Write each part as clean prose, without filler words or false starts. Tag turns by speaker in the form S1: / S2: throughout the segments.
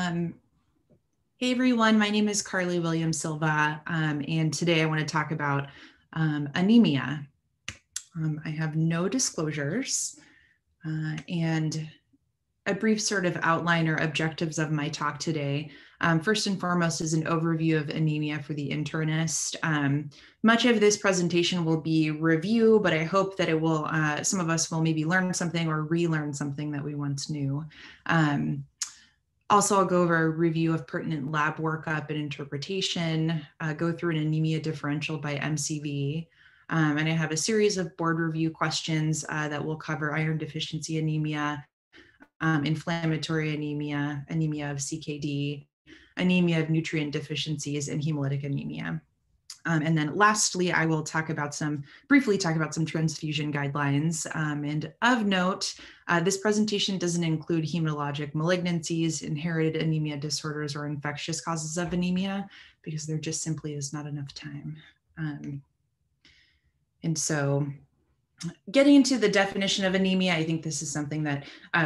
S1: Um, hey everyone, my name is Carly Williams Silva, and today I want to talk about anemia. I have no disclosures and a brief sort of outline or objectives of my talk today. First and foremost is an overview of anemia for the internist. Much of this presentation will be review, but I hope that it will, some of us will maybe learn something or relearn something that we once knew. Also, I'll go over a review of pertinent lab workup and interpretation, go through an anemia differential by MCV, and I have a series of board review questions that will cover iron deficiency anemia, inflammatory anemia, anemia of CKD, anemia of nutrient deficiencies, and hemolytic anemia. And then lastly, I will briefly talk about some transfusion guidelines. And of note, this presentation doesn't include hematologic malignancies, inherited anemia disorders, or infectious causes of anemia, because there just simply is not enough time. And so getting into the definition of anemia, I think this is something that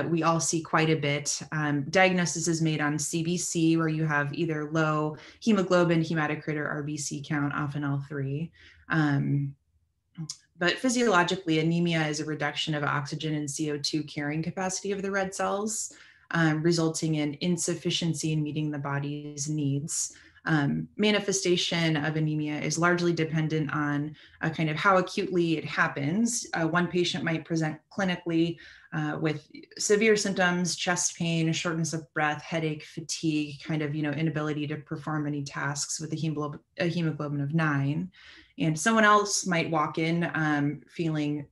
S1: we all see quite a bit. Diagnosis is made on CBC, where you have either low hemoglobin, hematocrit, or RBC count, often all three. But physiologically, anemia is a reduction of oxygen and CO2 carrying capacity of the red cells, resulting in insufficiency in meeting the body's needs. Manifestation of anemia is largely dependent on kind of how acutely it happens. One patient might present clinically with severe symptoms, chest pain, shortness of breath, headache, fatigue, kind of, inability to perform any tasks with a hemoglobin of 9. And someone else might walk in feeling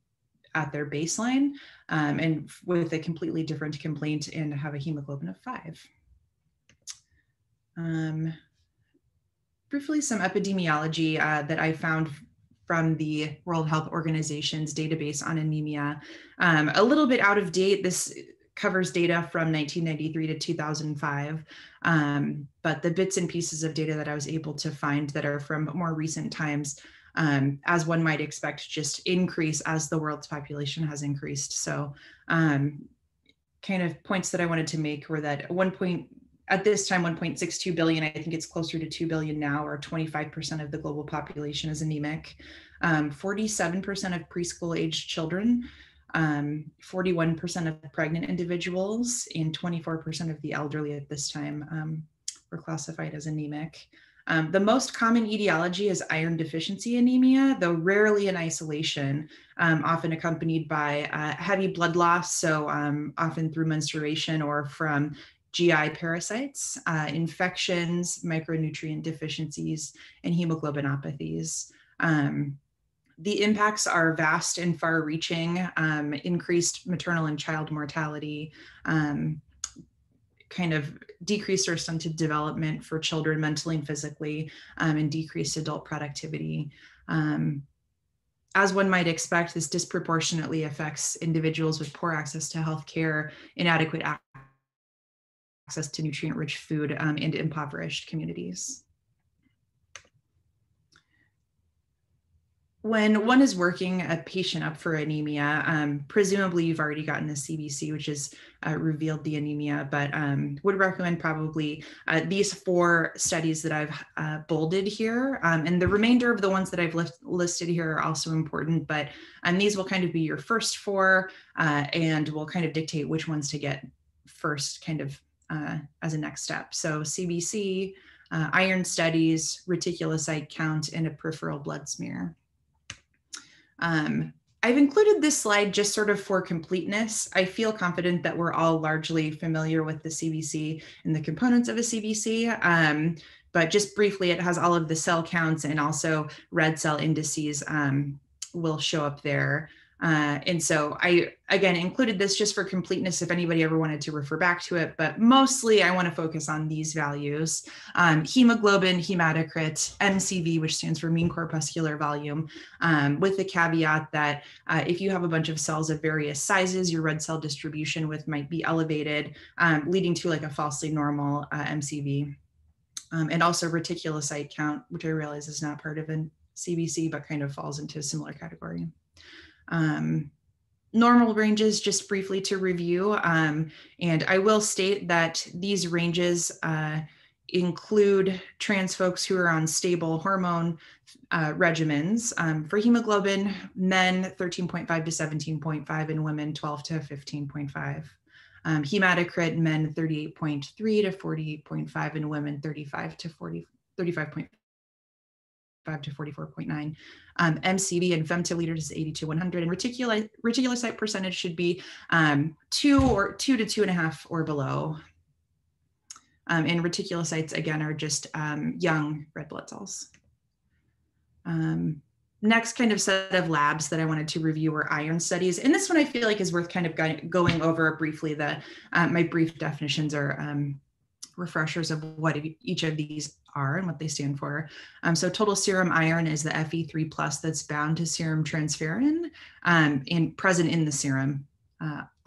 S1: at their baseline and with a completely different complaint and have a hemoglobin of 5. Briefly, some epidemiology that I found from the World Health Organization's database on anemia. A little bit out of date, this covers data from 1993 to 2005, but the bits and pieces of data that I was able to find that are from more recent times, as one might expect, just increase as the world's population has increased. So kind of points that I wanted to make were that at this time, 1.62 billion, I think it's closer to 2 billion now, or 25% of the global population is anemic. 47% of preschool aged children, 41% of pregnant individuals, and 24% of the elderly at this time were classified as anemic. The most common etiology is iron deficiency anemia, though rarely in isolation, often accompanied by heavy blood loss, so often through menstruation or from GI parasites, infections, micronutrient deficiencies, and hemoglobinopathies. The impacts are vast and far-reaching, increased maternal and child mortality, kind of decreased or stunted development for children mentally and physically, and decreased adult productivity. As one might expect, this disproportionately affects individuals with poor access to healthcare, inadequate access to nutrient-rich food, and impoverished communities. When one is working a patient up for anemia, presumably you've already gotten the CBC, which has revealed the anemia, but would recommend probably these 4 studies that I've bolded here. And the remainder of the ones that I've listed here are also important, but these will kind of be your first 4 and will kind of dictate which ones to get first kind of as a next step. So CBC, iron studies, reticulocyte count, and a peripheral blood smear. I've included this slide just sort of for completeness. I feel confident that we're all largely familiar with the CBC and the components of a CBC, but just briefly, it has all of the cell counts and also red cell indices will show up there. And so I, again, included this just for completeness if anybody ever wanted to refer back to it, but mostly I want to focus on these values. Hemoglobin, hematocrit, MCV, which stands for mean corpuscular volume, with the caveat that if you have a bunch of cells of various sizes, your red cell distribution might be elevated, leading to like a falsely normal MCV. And also reticulocyte count, which I realize is not part of a CBC, but kind of falls into a similar category. Normal ranges, just briefly to review, and I will state that these ranges include trans folks who are on stable hormone regimens. For hemoglobin, men 13.5 to 17.5, and women 12 to 15.5. Hematocrit, men 38.3 to 48.5, and women 35 to 35.5 to 44.9. MCV and femtoliters is 80 to 100, and reticulocyte percentage should be 2 to 2.5 or below. And reticulocytes, again, are just young red blood cells. Next kind of set of labs that I wanted to review were iron studies. And this one I feel like is worth kind of going over briefly. My brief definitions are refreshers of what each of these are and what they stand for. So total serum iron is the Fe3+ that's bound to serum transferrin and present in the serum.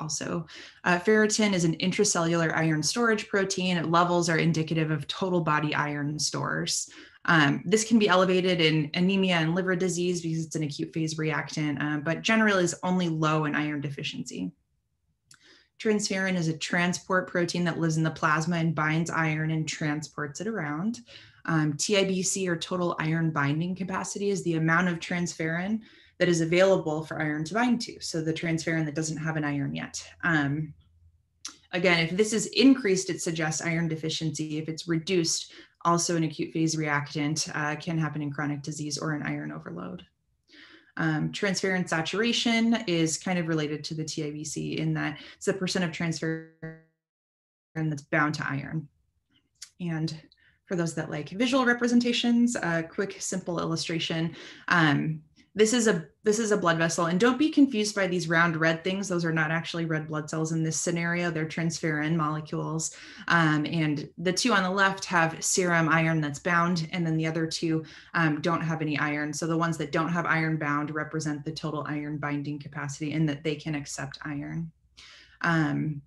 S1: Also, ferritin is an intracellular iron storage protein. Levels are indicative of total body iron stores. This can be elevated in anemia and liver disease because it's an acute phase reactant, but generally is only low in iron deficiency. Transferrin is a transport protein that lives in the plasma and binds iron and transports it around. TIBC, or total iron binding capacity, is the amount of transferrin that is available for iron to bind to. So the transferrin that doesn't have an iron yet. Again, if this is increased, it suggests iron deficiency. If it's reduced, also an acute phase reactant, can happen in chronic disease or an iron overload. Transferrin saturation is kind of related to the TIBC in that it's the percent of transferrin that's bound to iron. And for those that like visual representations, a quick, simple illustration. This is a blood vessel, and don't be confused by these round red things. Those are not actually red blood cells in this scenario. They're transferrin molecules. And the two on the left have serum iron that's bound, and then the other two don't have any iron. So the ones that don't have iron bound represent the total iron binding capacity and that they can accept iron. And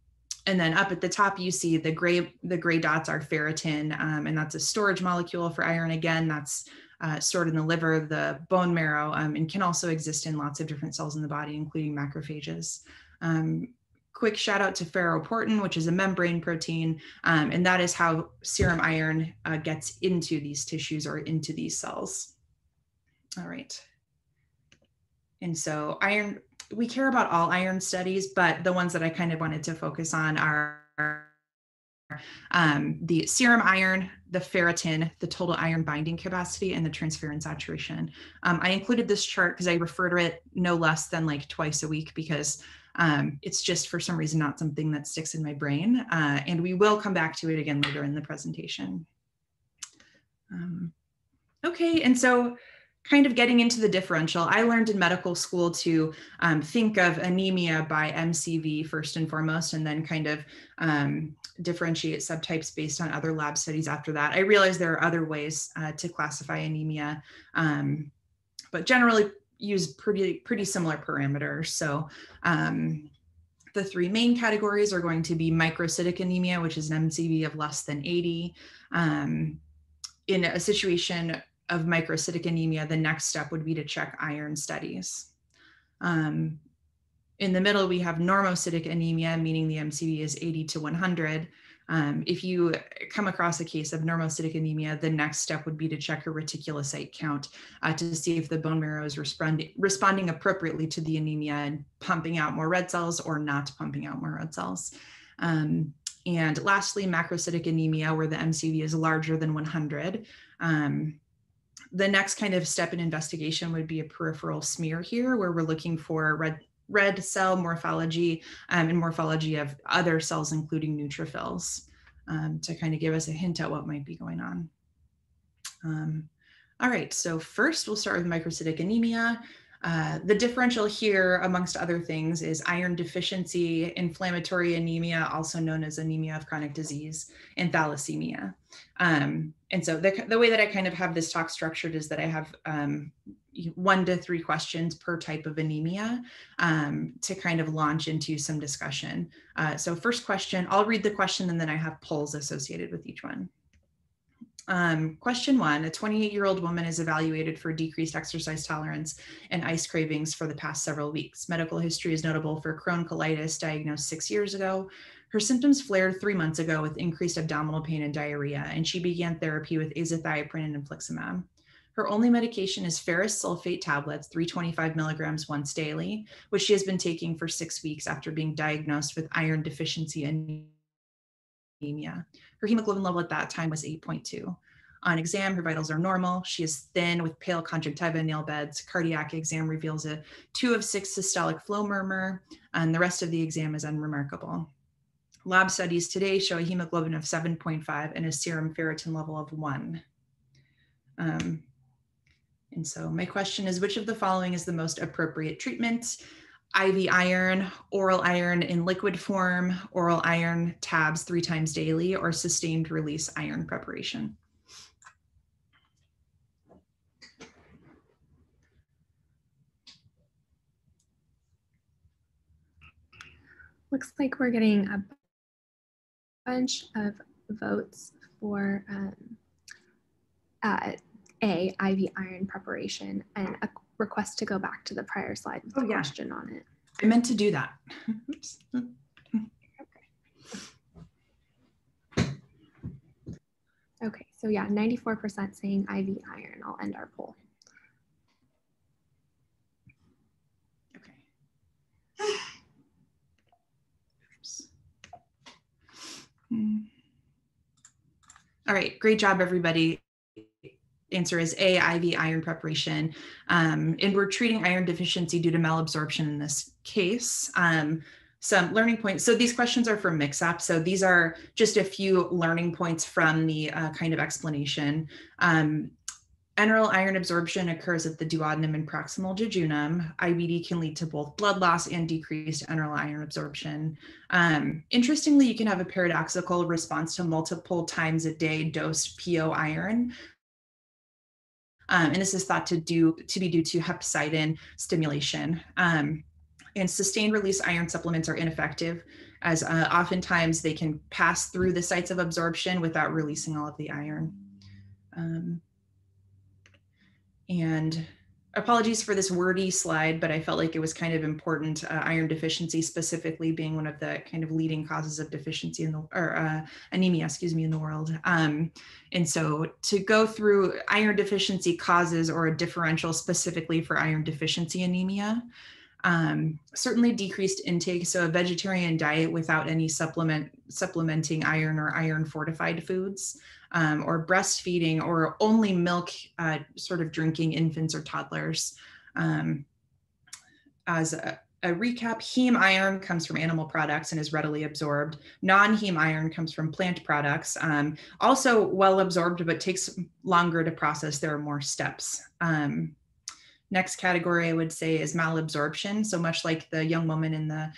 S1: then up at the top, you see the gray dots are ferritin, and that's a storage molecule for iron. Again, that's stored in the liver, the bone marrow, and can also exist in lots of different cells in the body, including macrophages. Quick shout out to ferroportin, which is a membrane protein, and that is how serum iron gets into these tissues or into these cells. All right. And so iron, we care about all iron studies, but the ones that I kind of wanted to focus on are the serum iron, the ferritin, the total iron binding capacity, and the transferrin saturation. I included this chart because I refer to it no less than like twice a week because it's just for some reason not something that sticks in my brain. And we will come back to it again later in the presentation. Okay, and so kind of getting into the differential, I learned in medical school to think of anemia by MCV first and foremost, and then kind of differentiate subtypes based on other lab studies after that. I realize there are other ways to classify anemia, but generally use pretty similar parameters. So the three main categories are going to be microcytic anemia, which is an MCV of less than 80. In a situation of microcytic anemia, the next step would be to check iron studies. In the middle, we have normocytic anemia, meaning the MCV is 80 to 100. If you come across a case of normocytic anemia, the next step would be to check a reticulocyte count to see if the bone marrow is responding appropriately to the anemia and pumping out more red cells or not pumping out more red cells. And lastly, macrocytic anemia, where the MCV is larger than 100. The next kind of step in investigation would be a peripheral smear here, where we're looking for red cell morphology and morphology of other cells, including neutrophils, to kind of give us a hint at what might be going on. All right, so first we'll start with microcytic anemia. The differential here, amongst other things, is iron deficiency, inflammatory anemia, also known as anemia of chronic disease, and thalassemia. And so the way that I kind of have this talk structured is that I have 1 to 3 questions per type of anemia to kind of launch into some discussion. So first question, I'll read the question and then I have polls associated with each one. Question 1, a 28-year-old woman is evaluated for decreased exercise tolerance and ice cravings for the past several weeks. Medical history is notable for Crohn's colitis, diagnosed 6 years ago. Her symptoms flared 3 months ago with increased abdominal pain and diarrhea, and she began therapy with azathioprine and infliximab. Her only medication is ferrous sulfate tablets, 325 milligrams once daily, which she has been taking for 6 weeks after being diagnosed with iron deficiency anemia. Her hemoglobin level at that time was 8.2. On exam, her vitals are normal. She is thin with pale conjunctiva and nail beds. Cardiac exam reveals a 2 of 6 systolic flow murmur, and the rest of the exam is unremarkable. Lab studies today show a hemoglobin of 7.5 and a serum ferritin level of 1. And so my question is, which of the following is the most appropriate treatment? IV iron, oral iron in liquid form, oral iron tabs 3 times daily, or sustained release iron preparation?
S2: Looks like we're getting a bunch of votes for A, IV iron preparation, and a request to go back to the prior slide with a question on it.
S1: I meant to do that. Oops.
S2: Okay, so yeah, 94% saying IV iron. I'll end our poll.
S1: Okay. All right, great job, everybody. Answer is A, IV iron preparation. And we're treating iron deficiency due to malabsorption in this case. Some learning points. So these questions are from Mix-Up. So these are just a few learning points from the kind of explanation. Enteral iron absorption occurs at the duodenum and proximal jejunum. IBD can lead to both blood loss and decreased enteral iron absorption. Interestingly, you can have a paradoxical response to multiple times a day dosed PO iron. And this is thought to be due to hepcidin stimulation. And sustained release iron supplements are ineffective, as oftentimes they can pass through the sites of absorption without releasing all of the iron. And apologies for this wordy slide, but I felt like it was kind of important, iron deficiency specifically being one of the kind of leading causes of deficiency in the, or anemia, excuse me, in the world. And so to go through iron deficiency causes or a differential specifically for iron deficiency anemia, certainly decreased intake. So a vegetarian diet without any supplementing iron or iron fortified foods, or breastfeeding or only milk sort of drinking infants or toddlers. As a recap, heme iron comes from animal products and is readily absorbed. Non-heme iron comes from plant products, also well absorbed, but takes longer to process. There are more steps. Next category I would say is malabsorption. So much like the young woman in the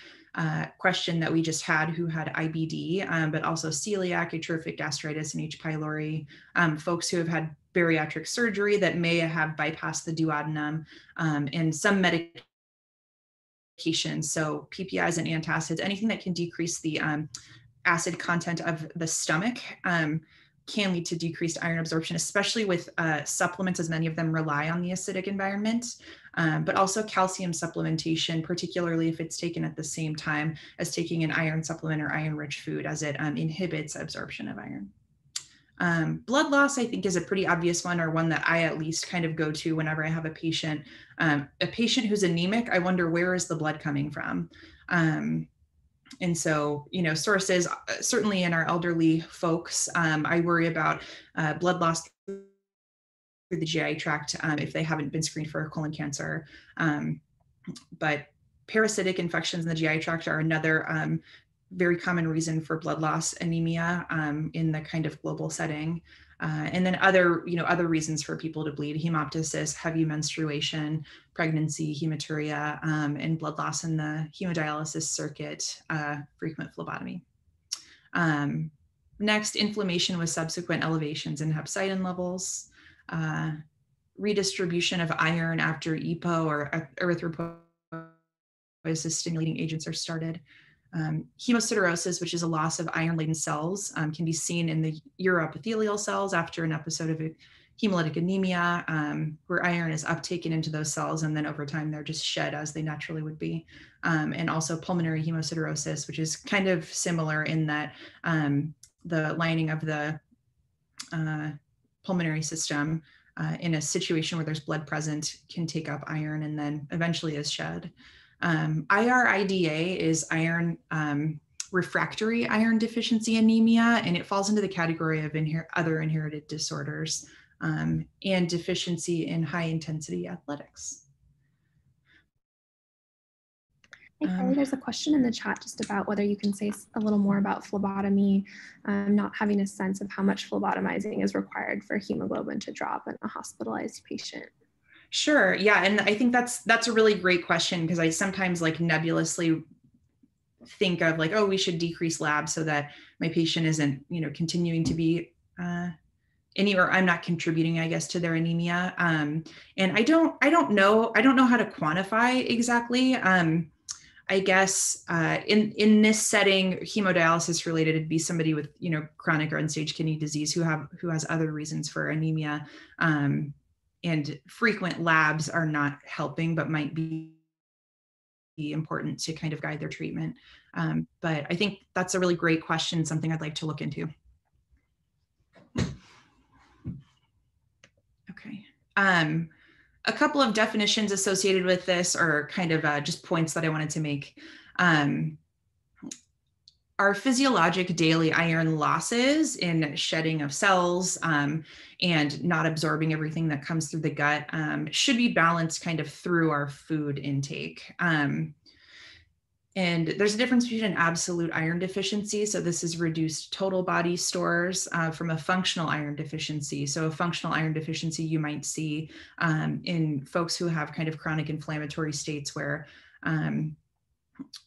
S1: question that we just had who had IBD, but also celiac, atrophic gastritis, and H. pylori, folks who have had bariatric surgery that may have bypassed the duodenum, and some medications, so PPIs and antacids, anything that can decrease the acid content of the stomach, can lead to decreased iron absorption, especially with supplements, as many of them rely on the acidic environment, but also calcium supplementation, particularly if it's taken at the same time as taking an iron supplement or iron-rich food, as it inhibits absorption of iron. Blood loss, I think, is a pretty obvious one, or one that I at least kind of go to whenever I have a patient who's anemic. I wonder, where is the blood coming from? And so, you know, sources, certainly in our elderly folks, I worry about blood loss through the GI tract if they haven't been screened for colon cancer. But parasitic infections in the GI tract are another very common reason for blood loss anemia in the kind of global setting. And then other reasons for people to bleed: hemoptysis, heavy menstruation, pregnancy, hematuria, and blood loss in the hemodialysis circuit, frequent phlebotomy. Next, inflammation with subsequent elevations in hepcidin levels, redistribution of iron after EPO or erythropoiesis stimulating agents are started. Hemosiderosis, which is a loss of iron-laden cells, can be seen in the uroepithelial cells after an episode of hemolytic anemia, where iron is uptaken into those cells, and then over time they're just shed as they naturally would be. And also pulmonary hemosiderosis, which is kind of similar in that the lining of the pulmonary system in a situation where there's blood present can take up iron and then eventually is shed. IRIDA is iron refractory iron deficiency anemia, and it falls into the category of other inherited disorders and deficiency in high intensity athletics.
S2: Hey, Carly, there's a question in the chat just about whether you can say a little more about phlebotomy, not having a sense of how much phlebotomizing is required for hemoglobin to drop in a hospitalized patient.
S1: Sure, yeah, and I think that's a really great question, because I sometimes like nebulously think of like, oh, we should decrease labs so that my patient isn't, continuing to be or I'm not contributing, I guess, to their anemia. And I don't know how to quantify exactly. I guess in this setting, hemodialysis related would be somebody with chronic or end-stage kidney disease who has other reasons for anemia, and frequent labs are not helping, but might be important to kind of guide their treatment. But I think that's a really great question, something I'd like to look into. Okay. A couple of definitions associated with this, or kind of just points that I wanted to make. Our physiologic daily iron losses in shedding of cells and not absorbing everything that comes through the gut should be balanced kind of through our food intake. And there's a difference between an absolute iron deficiency. So this is reduced total body stores from a functional iron deficiency. So a functional iron deficiency you might see in folks who have kind of chronic inflammatory states where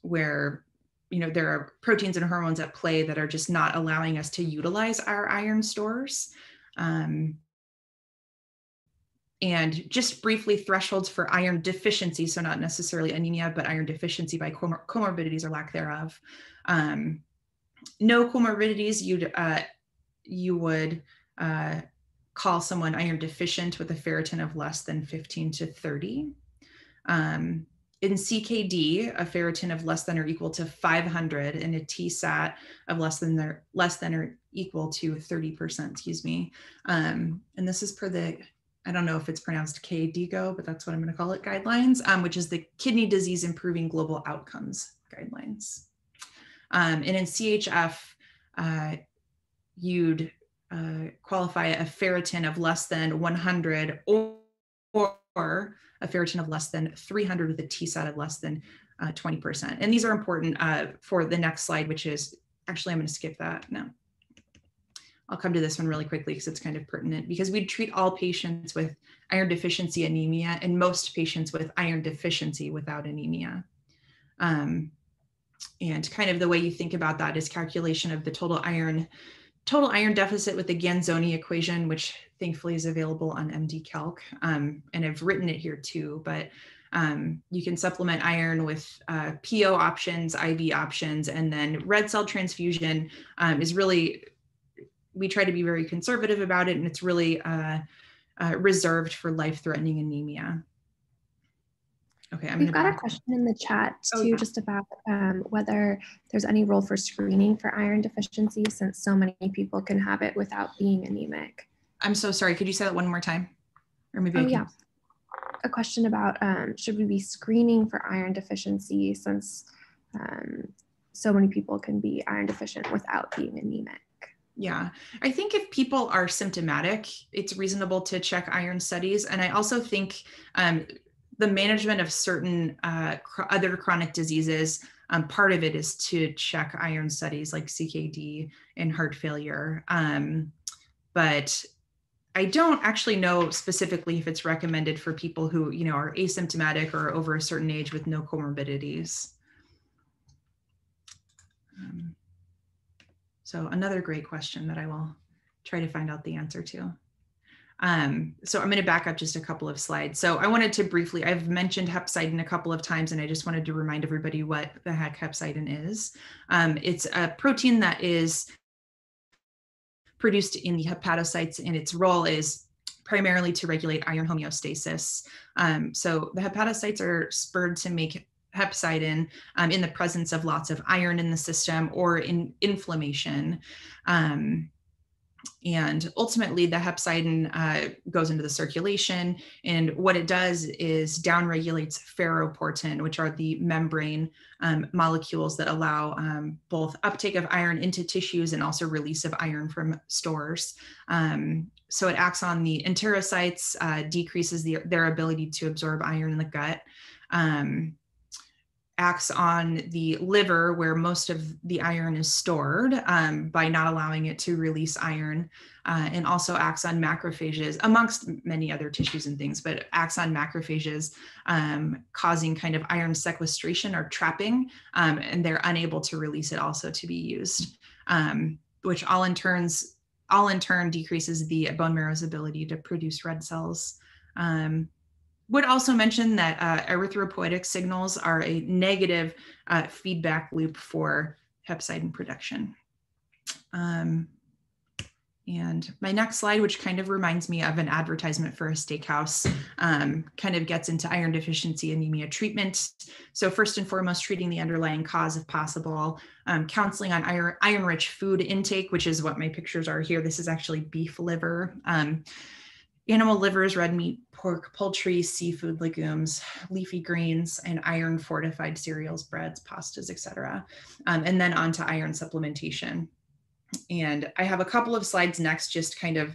S1: there are proteins and hormones at play that are just not allowing us to utilize our iron stores. And just briefly, thresholds for iron deficiency, so not necessarily anemia, but iron deficiency by comorbidities or lack thereof. No comorbidities, you would call someone iron deficient with a ferritin of less than 15 to 30. In CKD, a ferritin of less than or equal to 500 and a TSAT of less than or equal to 30%, excuse me. And this is per the, I don't know if it's pronounced KDIGO, but that's what I'm going to call it, guidelines, which is the Kidney Disease Improving Global Outcomes guidelines. And in CHF, you'd qualify a ferritin of less than 100 or a ferritin of less than 300 with a TSAT of less than 20%. And these are important for the next slide, which is, actually, I'm going to skip that now. I'll come to this one really quickly because it's kind of pertinent, because we'd treat all patients with iron deficiency anemia and most patients with iron deficiency without anemia. And kind of the way you think about that is calculation of the total iron deficit with the Ganzoni equation, which thankfully is available on MD Calc. And I've written it here too, but you can supplement iron with PO options, IV options, and then red cell transfusion is really, we try to be very conservative about it, and it's really reserved for life-threatening anemia. Okay,
S2: We've got a question in the chat too, just about whether there's any role for screening for iron deficiency, since so many people can have it without being anemic.
S1: I'm so sorry. Could you say that one more time? Or maybe
S2: yeah. A question about should we be screening for iron deficiency, since so many people can be iron deficient without being anemic?
S1: Yeah, I think if people are symptomatic, it's reasonable to check iron studies. And I also think the management of certain other chronic diseases, part of it is to check iron studies like CKD and heart failure. But I don't actually know specifically if it's recommended for people who, are asymptomatic or over a certain age with no comorbidities. So another great question that I will try to find out the answer to. So I'm going to back up just a couple of slides. So I wanted to briefly, I've mentioned hepcidin a couple of times, and I just wanted to remind everybody what the heck hepcidin is. It's a protein that is produced in the hepatocytes, and its role is primarily to regulate iron homeostasis. So the hepatocytes are spurred to make hepcidin in the presence of lots of iron in the system or in inflammation. And ultimately, the hepcidin goes into the circulation, and what it does is downregulates ferroportin, which are the membrane molecules that allow both uptake of iron into tissues and also release of iron from stores. So it acts on the enterocytes, decreases their ability to absorb iron in the gut. Acts on the liver, where most of the iron is stored, by not allowing it to release iron, and also acts on macrophages, amongst many other tissues and things, but acts on macrophages, causing kind of iron sequestration or trapping, and they're unable to release it also to be used, which all in turn decreases the bone marrow's ability to produce red cells. Would also mention that erythropoietic signals are a negative feedback loop for hepcidin production. And my next slide, which kind of reminds me of an advertisement for a steakhouse, kind of gets into iron deficiency anemia treatment. So first and foremost, treating the underlying cause if possible, counseling on iron-rich food intake, which is what my pictures are here. This is actually beef liver. Animal livers, red meat, pork, poultry, seafood, legumes, leafy greens, and iron fortified cereals, breads, pastas, etc. And then on to iron supplementation. And I have a couple of slides next, just kind of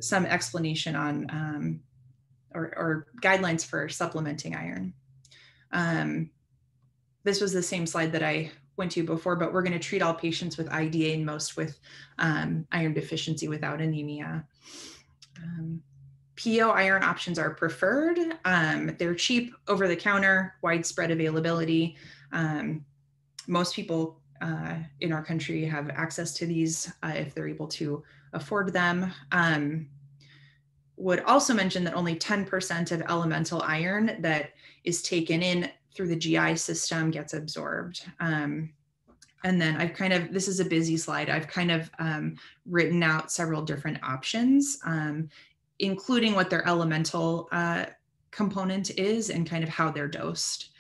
S1: some explanation on or guidelines for supplementing iron. This was the same slide that I went to before, but we're going to treat all patients with IDA and most with iron deficiency without anemia. PO iron options are preferred. They're cheap, over the counter, widespread availability. Most people in our country have access to these if they're able to afford them. Would also mention that only 10% of elemental iron that is taken in through the GI system gets absorbed. And then I've kind of, this is a busy slide, I've kind of written out several different options, including what their elemental component is and kind of how they're dosed.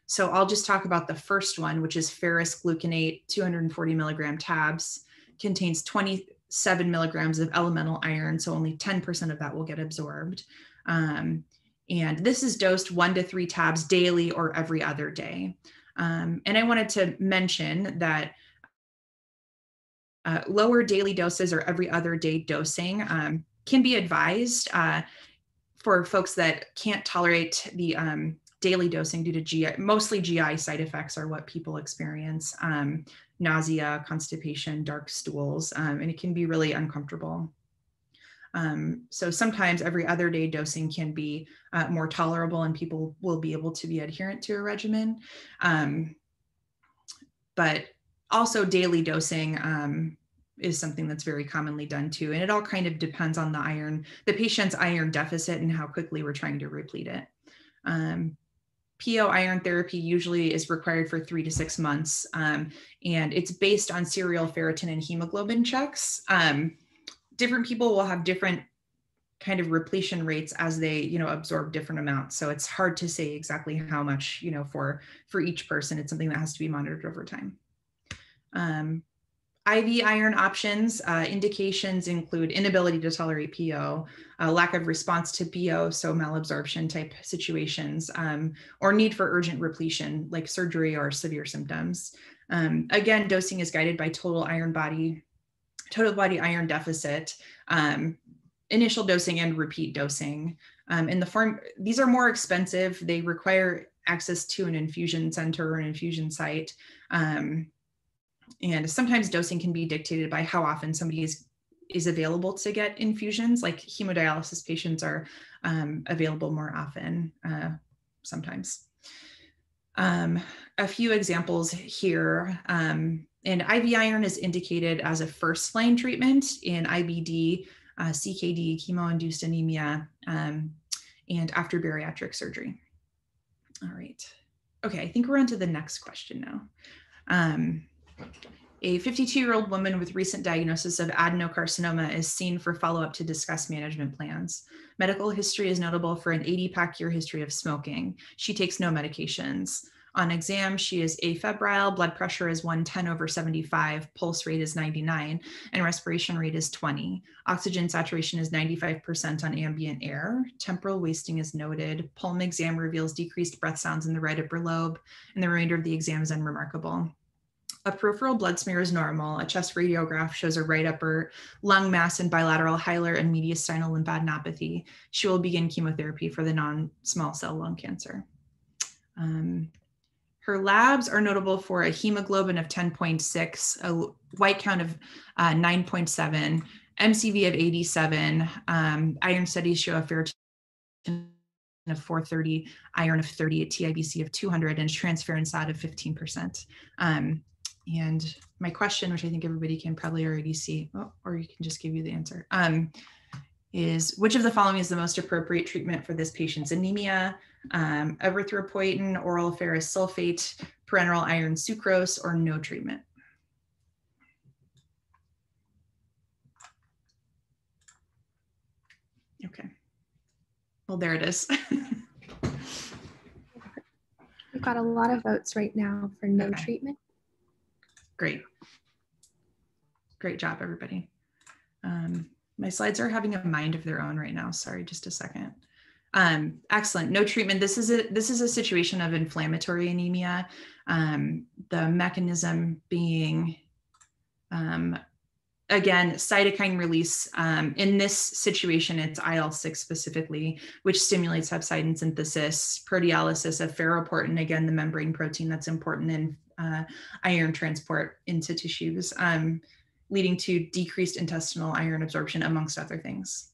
S1: So I'll just talk about the first one, which is ferrous gluconate, 240 milligram tabs, contains 27 milligrams of elemental iron, so only 10% of that will get absorbed. And this is dosed 1 to 3 tabs daily or every other day. And I wanted to mention that lower daily doses or every other day dosing can be advised for folks that can't tolerate the daily dosing due to GI, mostly GI side effects are what people experience, nausea, constipation, dark stools, and it can be really uncomfortable. So sometimes every other day dosing can be more tolerable and people will be able to be adherent to a regimen. But also daily dosing is something that's very commonly done too. And it all kind of depends on the patient's iron deficit and how quickly we're trying to replete it. PO iron therapy usually is required for 3 to 6 months. And it's based on serial ferritin and hemoglobin checks. Different people will have different kind of repletion rates as they, absorb different amounts. So it's hard to say exactly how much, for each person. It's something that has to be monitored over time. IV iron options, indications include inability to tolerate PO, lack of response to PO, so malabsorption type situations, or need for urgent repletion like surgery or severe symptoms. Again, dosing is guided by total body iron deficit, initial dosing and repeat dosing. These are more expensive. They require access to an infusion center or an infusion site. And sometimes dosing can be dictated by how often somebody is available to get infusions, like hemodialysis patients are available more often sometimes. A few examples here. And IV iron is indicated as a first line treatment in IBD CKD, chemo-induced anemia, and after bariatric surgery. All right. Okay, I think we're on to the next question now. A 52-year-old woman with recent diagnosis of adenocarcinoma is seen for follow-up to discuss management plans. Medical history is notable for an 80-pack year history of smoking. She takes no medications. On exam, she is afebrile, blood pressure is 110/75, pulse rate is 99, and respiration rate is 20. Oxygen saturation is 95% on ambient air. Temporal wasting is noted. Pulm exam reveals decreased breath sounds in the right upper lobe, and the remainder of the exam is unremarkable. A peripheral blood smear is normal. A chest radiograph shows a right upper lung mass and bilateral hilar and mediastinal lymphadenopathy. She will begin chemotherapy for the non-small cell lung cancer. Her labs are notable for a hemoglobin of 10.6, a white count of 9.7, MCV of 87. Iron studies show a ferritin of 430, iron of 30, a TIBC of 200, and transferrin SAD of 15%. And my question, which I think everybody can probably already see, or you can just give you the answer, is which of the following is the most appropriate treatment for this patient's anemia? Erythropoietin, oral ferrous sulfate, parenteral iron sucrose, or no treatment? Okay. Well, there it is.
S2: We've got a lot of votes right now for no treatment.
S1: Great. Great job, everybody. My slides are having a mind of their own right now. Sorry, just a second. Excellent. No treatment. This is a situation of inflammatory anemia. The mechanism being, again, cytokine release. In this situation, it's IL-6 specifically, which stimulates hepcidin synthesis, proteolysis of ferroportin, again, the membrane protein that's important in iron transport into tissues, leading to decreased intestinal iron absorption, amongst other things.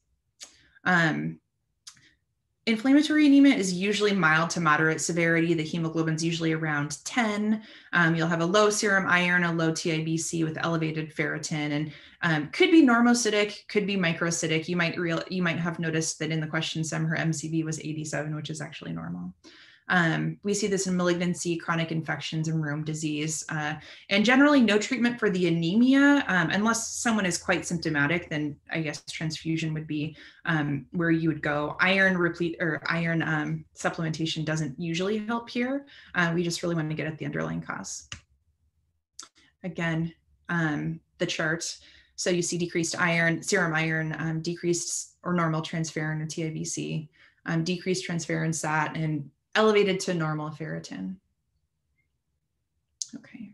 S1: Inflammatory anemia is usually mild to moderate severity. The hemoglobin is usually around 10. You'll have a low serum iron, a low TIBC with elevated ferritin, and could be normocytic, could be microcytic. You might have noticed that in the question some her MCV was 87, which is actually normal. We see this in malignancy, chronic infections, and Rheum disease. And generally no treatment for the anemia, unless someone is quite symptomatic, then I guess transfusion would be where you would go. Iron supplementation doesn't usually help here. We just really want to get at the underlying cause. Again, the chart. So you see decreased iron, serum iron, decreased or normal transferrin or TIBC, decreased transferrin SAT, and elevated to normal ferritin. Okay.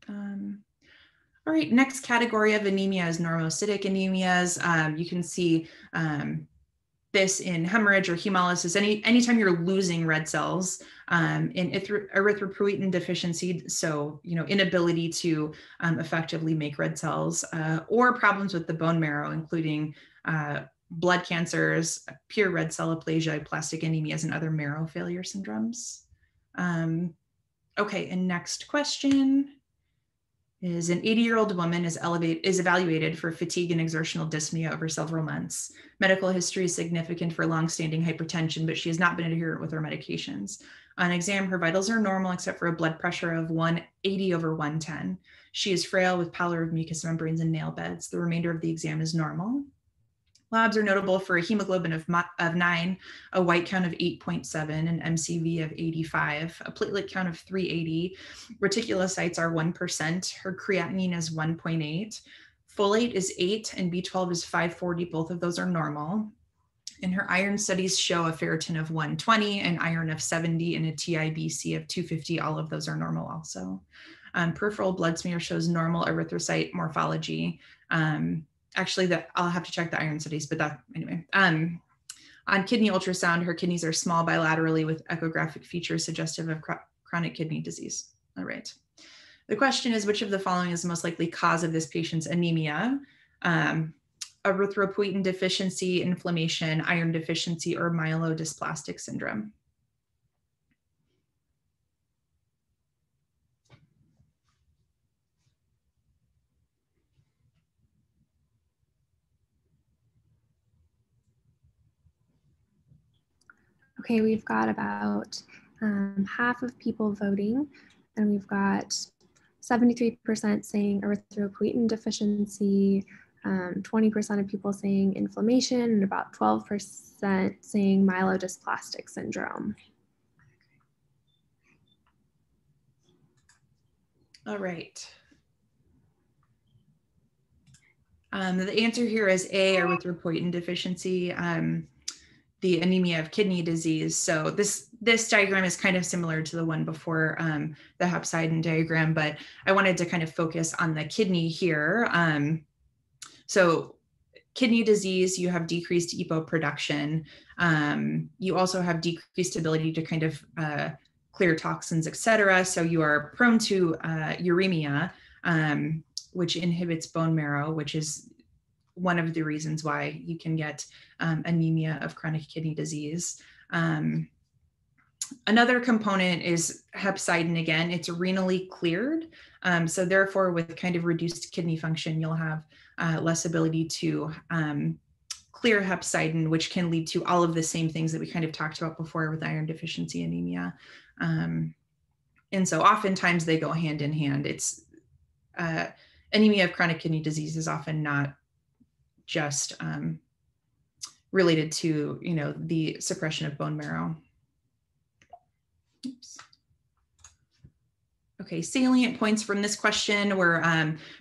S1: All right, next category of anemia is normocytic anemias. You can see this in hemorrhage or hemolysis. Anytime you're losing red cells, in erythropoietin deficiency, so inability to effectively make red cells, or problems with the bone marrow, including blood cancers, pure red cell aplasia, aplastic anemias, and other marrow failure syndromes. Okay, and next question is an 80-year-old woman is evaluated for fatigue and exertional dyspnea over several months. Medical history is significant for longstanding hypertension, but she has not been adherent with her medications. On exam, her vitals are normal except for a blood pressure of 180/110. She is frail with pallor of mucous membranes and nail beds. The remainder of the exam is normal. Labs are notable for a hemoglobin of 9, a white count of 8.7, an MCV of 85, a platelet count of 380. Reticulocytes are 1%. Her creatinine is 1.8. Folate is 8 and B12 is 540. Both of those are normal. And her iron studies show a ferritin of 120, an iron of 70, and a TIBC of 250. All of those are normal also. Peripheral blood smear shows normal erythrocyte morphology. Actually, I'll have to check the iron studies, but anyway. On kidney ultrasound, her kidneys are small bilaterally with echographic features suggestive of chronic kidney disease. All right. The question is, which of the following is the most likely cause of this patient's anemia? Erythropoietin deficiency, inflammation, iron deficiency, or myelodysplastic syndrome?
S2: Okay, we've got about half of people voting, and we've got 73% saying erythropoietin deficiency, 20% of people saying inflammation, and about 12% saying myelodysplastic syndrome.
S1: All right. The answer here is A, erythropoietin deficiency, the anemia of kidney disease. So this diagram is kind of similar to the one before, the hepcidin diagram, but I wanted to kind of focus on the kidney here. So kidney disease, you have decreased EPO production. You also have decreased ability to kind of clear toxins, et cetera. So you are prone to uremia, which inhibits bone marrow, which is one of the reasons why you can get anemia of chronic kidney disease. Another component is hepcidin. Again, it's renally cleared. So therefore, with kind of reduced kidney function, you'll have less ability to clear hepcidin, which can lead to all of the same things that we kind of talked about before with iron deficiency anemia. And so oftentimes they go hand in hand. It's anemia of chronic kidney disease is often not just related to, the suppression of bone marrow. Oops. Okay, salient points from this question were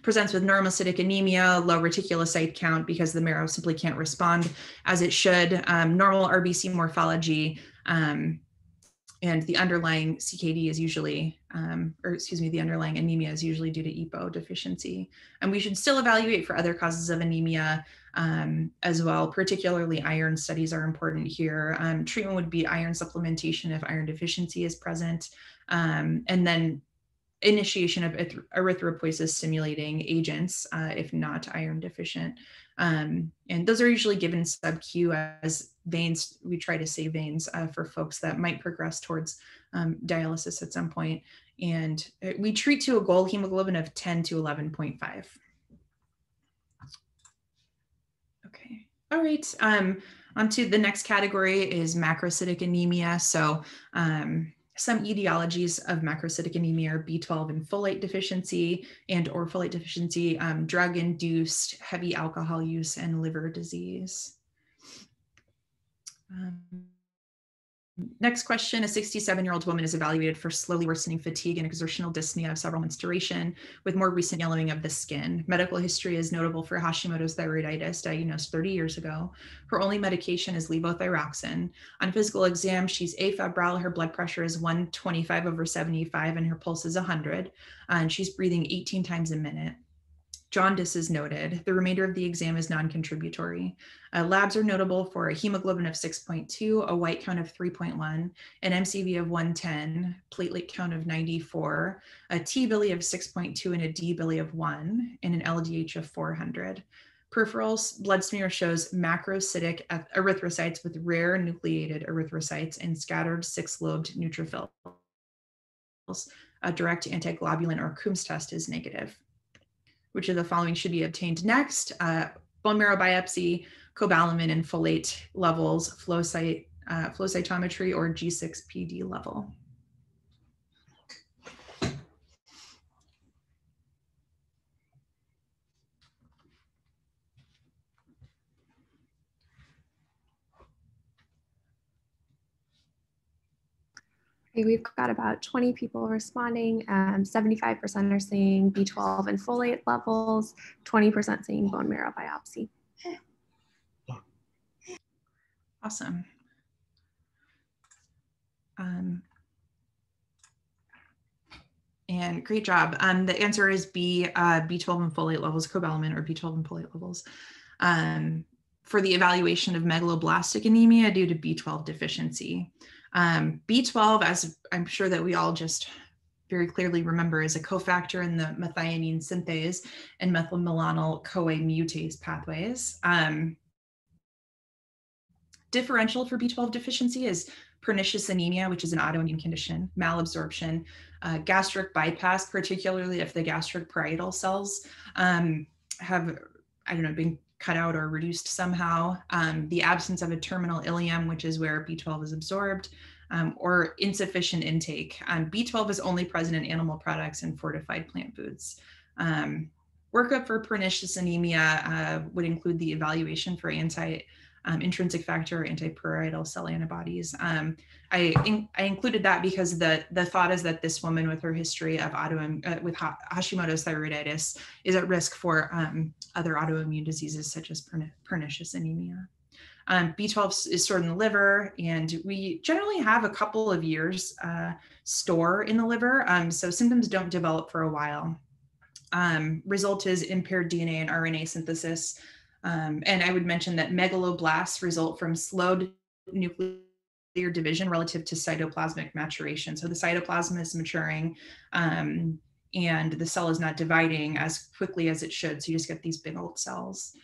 S1: presents with normocytic anemia, low reticulocyte count because the marrow simply can't respond as it should, normal RBC morphology, and the underlying CKD is usually, the underlying anemia is usually due to EPO deficiency. And we should still evaluate for other causes of anemia as well. Particularly iron studies are important here. Treatment would be iron supplementation if iron deficiency is present. And then initiation of erythropoiesis stimulating agents if not iron deficient. And those are usually given sub-Q as veins. We try to save veins for folks that might progress towards dialysis at some point. And we treat to a goal hemoglobin of 10 to 11.5. Okay, all right. On to the next category is macrocytic anemia. So some etiologies of macrocytic anemia are B12 and folate deficiency or folate deficiency, drug-induced heavy alcohol use, and liver disease. Next question, a 67-year-old woman is evaluated for slowly worsening fatigue and exertional dyspnea of several months duration with more recent yellowing of the skin. Medical history is notable for Hashimoto's thyroiditis, diagnosed 30 years ago. Her only medication is levothyroxine. On physical exam, she's afebrile, her blood pressure is 125/75 and her pulse is 100, and she's breathing 18 times a minute. Jaundice is noted. The remainder of the exam is non-contributory. Labs are notable for a hemoglobin of 6.2, a white count of 3.1, an MCV of 110, platelet count of 94, a T-billy of 6.2, and a D-billy of 1, and an LDH of 400. Peripheral blood smear shows macrocytic erythrocytes with rare nucleated erythrocytes and scattered six-lobed neutrophils. A direct antiglobulin or Coombs test is negative. Which of the following should be obtained next? Bone marrow biopsy, cobalamin and folate levels, flow cytometry, or G6PD level.
S2: Okay, we've got about 20 people responding. 75% are saying B12 and folate levels, 20% saying bone marrow biopsy.
S1: Awesome. And great job. The answer is B, B12 and folate levels, cobalamin or B12 and folate levels. For the evaluation of megaloblastic anemia due to B12 deficiency. B12, as I'm sure that we all just very clearly remember, is a cofactor in the methionine synthase and methylmalonyl-CoA mutase pathways. Differential for B12 deficiency is pernicious anemia, which is an autoimmune condition, malabsorption, gastric bypass, particularly if the gastric parietal cells have, been cut out or reduced somehow, the absence of a terminal ileum, which is where B12 is absorbed, or insufficient intake. B12 is only present in animal products and fortified plant foods. Workup for pernicious anemia would include the evaluation for intrinsic factor antiprurital cell antibodies. I included that because the thought is that this woman with her history of Hashimoto's thyroiditis is at risk for other autoimmune diseases such as pernicious anemia. B12 is stored in the liver, and we generally have a couple of years store in the liver, so symptoms don't develop for a while. Result is impaired DNA and RNA synthesis. And I would mention that megaloblasts result from slowed nuclear division relative to cytoplasmic maturation. So the cytoplasm is maturing and the cell is not dividing as quickly as it should. So you just get these big old cells.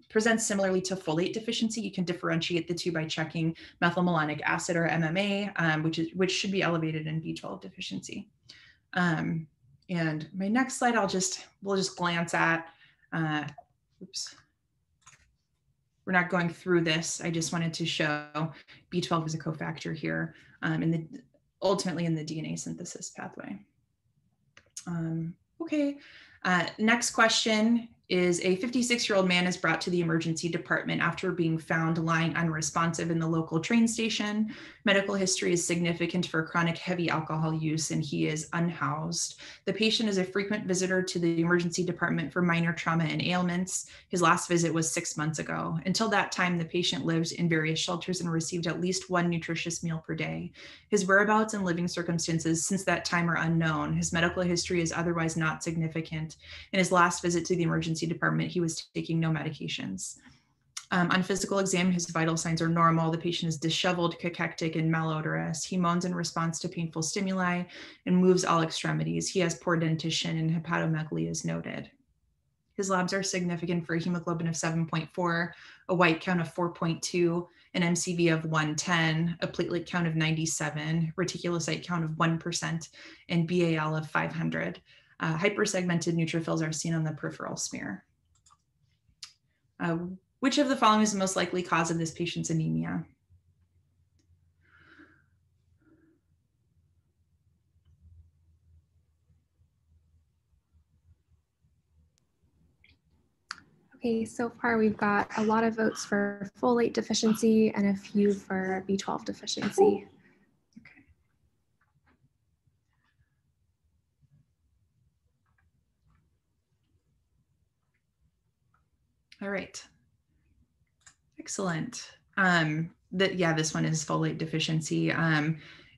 S1: Presents similarly to folate deficiency. You can differentiate the two by checking methylmalonic acid or MMA, which should be elevated in B12 deficiency. And my next slide, we'll just glance at. Oops. We're not going through this. I just wanted to show B12 as a cofactor here, ultimately in the DNA synthesis pathway. Okay, next question is a 56-year-old man is brought to the emergency department after being found lying unresponsive in the local train station. Medical history is significant for chronic heavy alcohol use, and he is unhoused. The patient is a frequent visitor to the emergency department for minor trauma and ailments. His last visit was 6 months ago. Until that time, the patient lived in various shelters and received at least one nutritious meal per day. His whereabouts and living circumstances since that time are unknown. His medical history is otherwise not significant. In his last visit to the emergency department, he was taking no medications. On physical exam, his vital signs are normal. The patient is disheveled, cachectic, and malodorous. He moans in response to painful stimuli and moves all extremities. He has poor dentition and hepatomegaly is noted. His labs are significant for a hemoglobin of 7.4, a white count of 4.2, an MCV of 110, a platelet count of 97, reticulocyte count of 1%, and BAL of 500. Hypersegmented neutrophils are seen on the peripheral smear. Which of the following is the most likely cause of this patient's anemia?
S2: Okay, so far we've got a lot of votes for folate deficiency and a few for B12 deficiency.
S1: Okay. All right. Excellent. This one is folate deficiency.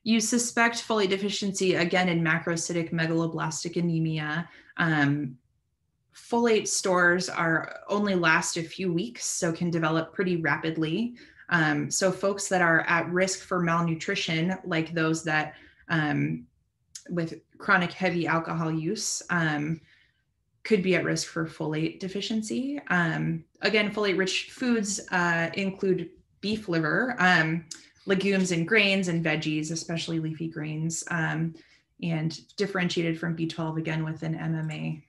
S1: You suspect folate deficiency again in macrocytic megaloblastic anemia. Folate stores only last a few weeks, so can develop pretty rapidly. So folks that are at risk for malnutrition, like those that with chronic heavy alcohol use, could be at risk for folate deficiency. Again, folate-rich foods include beef liver, legumes and grains and veggies, especially leafy greens, and differentiated from B12 again with an MMA.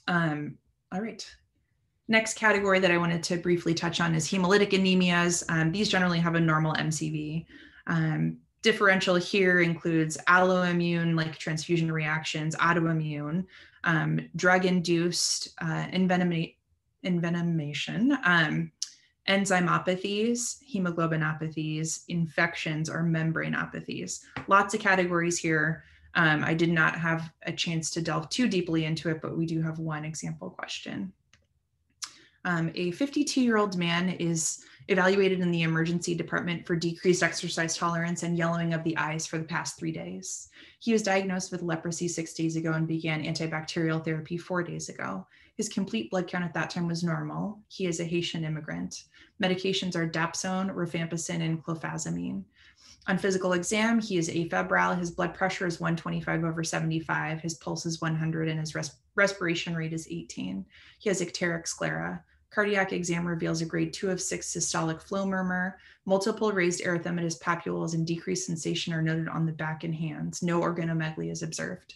S1: All right. Next category that I wanted to briefly touch on is hemolytic anemias. These generally have a normal MCV. Differential here includes alloimmune, like transfusion reactions, autoimmune, drug-induced envenomation, enzymopathies, hemoglobinopathies, infections, or membranopathies. Lots of categories here. I did not have a chance to delve too deeply into it, but we do have one example question. A 52-year-old man is evaluated in the emergency department for decreased exercise tolerance and yellowing of the eyes for the past 3 days. He was diagnosed with leprosy 6 days ago and began antibacterial therapy 4 days ago. His complete blood count at that time was normal. He is a Haitian immigrant. Medications are dapsone, rifampicin, and clofazimine. On physical exam, he is afebrile. His blood pressure is 125/75. His pulse is 100, and his respiration rate is 18. He has icteric sclera. Cardiac exam reveals a grade 2 of 6 systolic flow murmur. Multiple raised erythematous papules and decreased sensation are noted on the back and hands. No organomegaly is observed.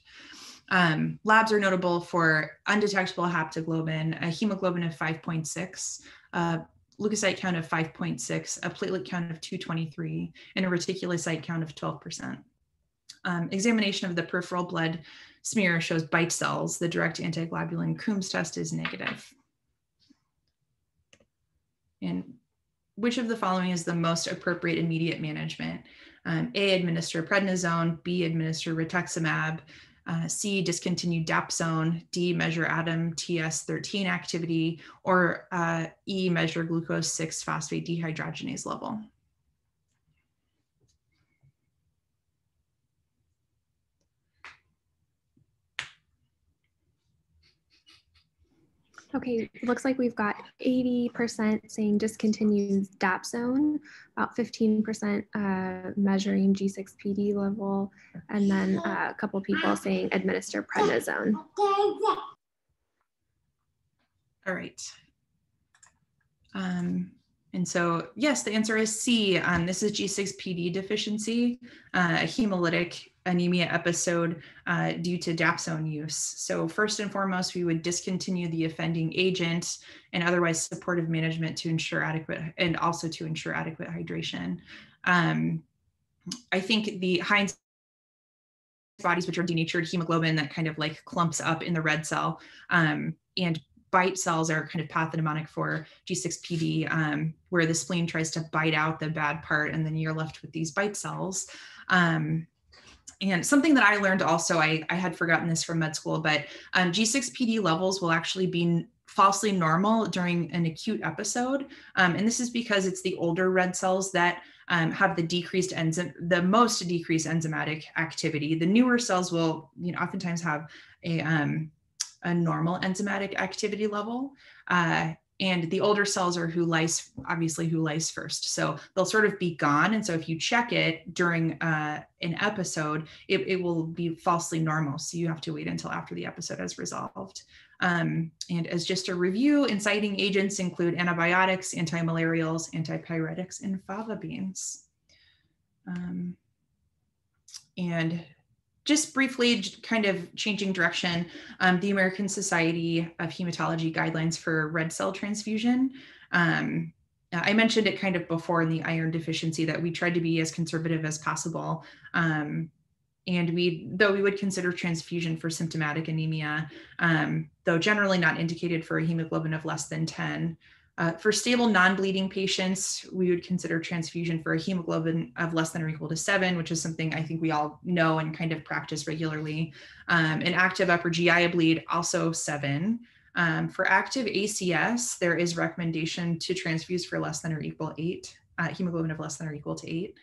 S1: Labs are notable for undetectable haptoglobin, a hemoglobin of 5.6, leukocyte count of 5.6, a platelet count of 223, and a reticulocyte count of 12%. Examination of the peripheral blood smear shows bite cells. The direct antiglobulin Coombs test is negative. And which of the following is the most appropriate immediate management? A, administer prednisone, B, administer rituximab, C, discontinue dapsone, D, measure ADAM TS13 activity, or E, measure glucose 6-phosphate dehydrogenase level.
S2: Okay, looks like we've got 80% saying discontinue dapsone, about 15% measuring G6PD level, and then a couple people saying administer prednisone.
S1: All right. And so, yes, the answer is C. This is G6PD deficiency, a hemolytic anemia episode due to dapsone use. So first and foremost, we would discontinue the offending agent and otherwise supportive management to ensure adequate, and also to ensure adequate hydration. I think the Heinz bodies, which are denatured hemoglobin that kind of like clumps up in the red cell, and bite cells are kind of pathognomonic for G6PD, where the spleen tries to bite out the bad part, and then you're left with these bite cells. And something that I learned also, I had forgotten this from med school, but G6PD levels will actually be falsely normal during an acute episode. And this is because it's the older red cells that have the most decreased enzymatic activity. The newer cells will, oftentimes have a normal enzymatic activity level. And the older cells are who lyse first. So they'll sort of be gone. And so if you check it during an episode, it will be falsely normal. So you have to wait until after the episode has resolved. And as just a review, inciting agents include antibiotics, antimalarials, antipyretics, and fava beans. And just briefly, kind of changing direction, the American Society of Hematology guidelines for red cell transfusion. I mentioned it kind of before in the iron deficiency that we tried to be as conservative as possible. And though we would consider transfusion for symptomatic anemia, though generally not indicated for a hemoglobin of less than 10. For stable non-bleeding patients, we would consider transfusion for a hemoglobin of less than or equal to 7, which is something I think we all know and kind of practice regularly. An active upper GI bleed, also 7. For active ACS, there is recommendation to transfuse for less than or equal 8, hemoglobin of less than or equal to 8.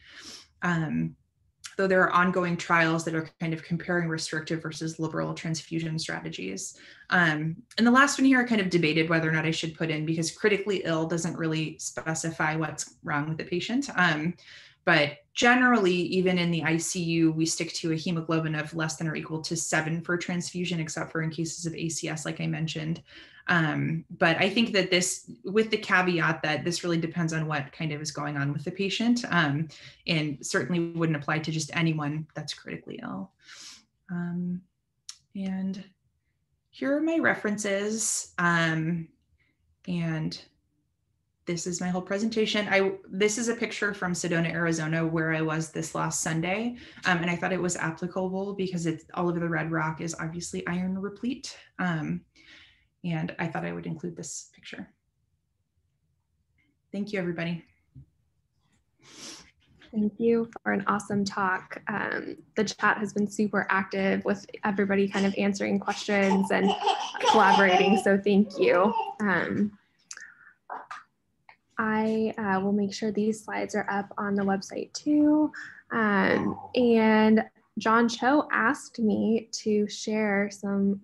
S1: Though there are ongoing trials that are kind of comparing restrictive versus liberal transfusion strategies. And the last one here I kind of debated whether or not I should put in, because critically ill doesn't really specify what's wrong with the patient. But generally, even in the ICU, we stick to a hemoglobin of less than or equal to 7 for transfusion, except for in cases of ACS, like I mentioned. But I think that this, with the caveat that this really depends on what kind of is going on with the patient, and certainly wouldn't apply to just anyone that's critically ill. And here are my references. And this is my whole presentation. This is a picture from Sedona, Arizona, where I was this last Sunday. And I thought it was applicable because it's all over the red rock is obviously iron replete. And I thought I would include this picture. Thank you, everybody.
S2: Thank you for an awesome talk. The chat has been super active with everybody kind of answering questions and collaborating, so thank you. I will make sure these slides are up on the website too. And John Cho asked me to share some